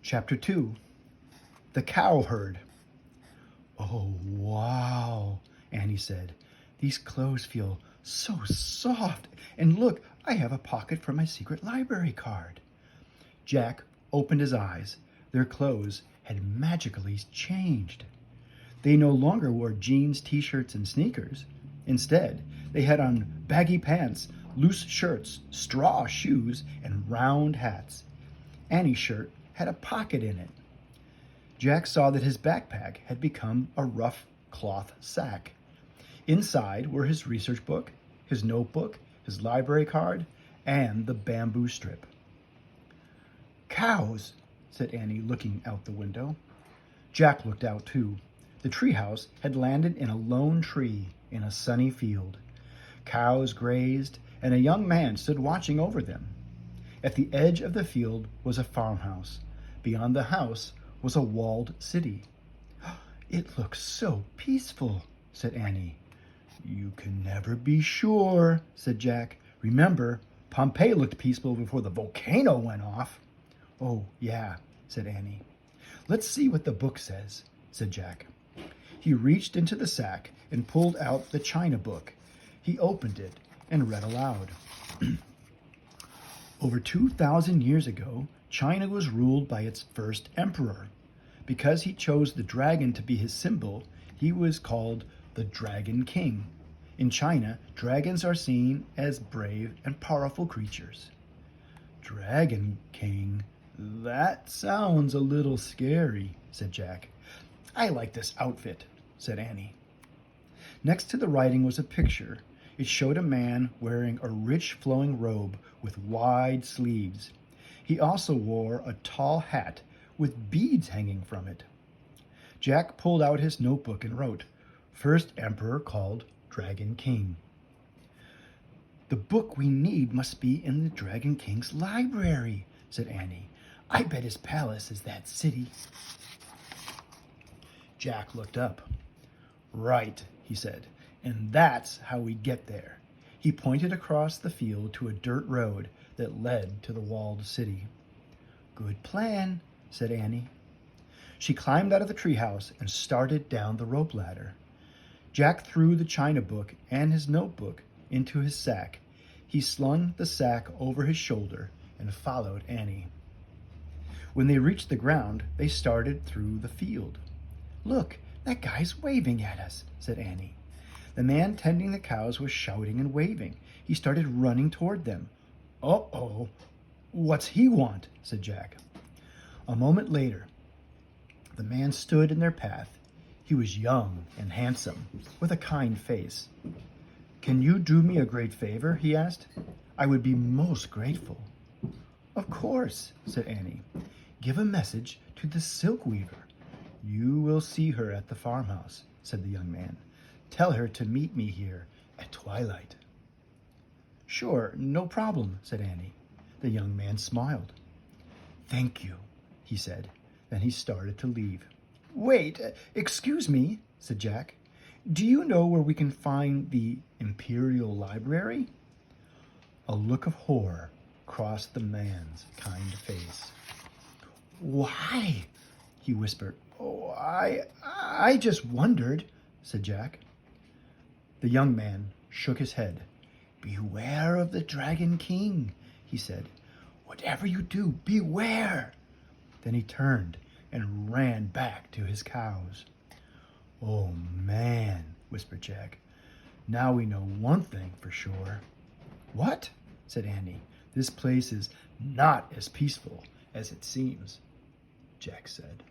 Chapter 2. The Cowherd. "Oh, wow," Annie said. "These clothes feel so soft. And look, I have a pocket for my secret library card." Jack opened his eyes. Their clothes had magically changed. They no longer wore jeans, t-shirts, and sneakers. Instead, they had on baggy pants, loose shirts, straw shoes, and round hats. Annie's shirt had a pocket in it. Jack saw that his backpack had become a rough cloth sack. Inside were his research book, his notebook, his library card, and the bamboo strip. "Cows," said Annie, looking out the window. Jack looked out too. The treehouse had landed in a lone tree in a sunny field. Cows grazed, and a young man stood watching over them. At the edge of the field was a farmhouse. Beyond the house was a walled city. "It looks so peaceful," said Annie. "You can never be sure," said Jack. "Remember, Pompeii looked peaceful before the volcano went off." "Oh, yeah," said Annie. "Let's see what the book says," said Jack. He reached into the sack and pulled out the China book. He opened it and read aloud. "Over 2,000 years ago, China was ruled by its first emperor. Because he chose the dragon to be his symbol, he was called the Dragon King. In China, dragons are seen as brave and powerful creatures." "Dragon King? That sounds a little scary," said Jack. "I like this outfit," said Annie. Next to the writing was a picture. It showed a man wearing a rich flowing robe with wide sleeves. He also wore a tall hat with beads hanging from it. Jack pulled out his notebook and wrote, "First emperor called Dragon King." "The book we need must be in the Dragon King's library," said Annie. "I bet his palace is that city." Jack looked up. "Right," he said, "and that's how we get there." He pointed across the field to a dirt road that led to the walled city. "Good plan," said Annie. She climbed out of the treehouse and started down the rope ladder. Jack threw the China book and his notebook into his sack. He slung the sack over his shoulder and followed Annie. When they reached the ground, they started through the field. "Look, that guy's waving at us," said Annie. The man tending the cows was shouting and waving. He started running toward them. "Uh-oh, what's he want?" said Jack. A moment later, the man stood in their path. He was young and handsome, with a kind face. "Can you do me a great favor?" he asked. "I would be most grateful." "Of course," said Annie. "Give a message to the silk weaver." "You will see her at the farmhouse," said the young man. "Tell her to meet me here at twilight." "Sure, no problem," said Annie. The young man smiled. "Thank you," he said. Then he started to leave. "Wait, excuse me," said Jack. "Do you know where we can find the Imperial Library?" A look of horror crossed the man's kind face. "Why?" he whispered. "Oh, I just wondered," said Jack. The young man shook his head. "Beware of the Dragon King," he said. "Whatever you do, beware." Then he turned and ran back to his cows. "Oh, man," whispered Jack. "Now we know one thing for sure." "What?" said Annie. "This place is not as peaceful as it seems," Jack said.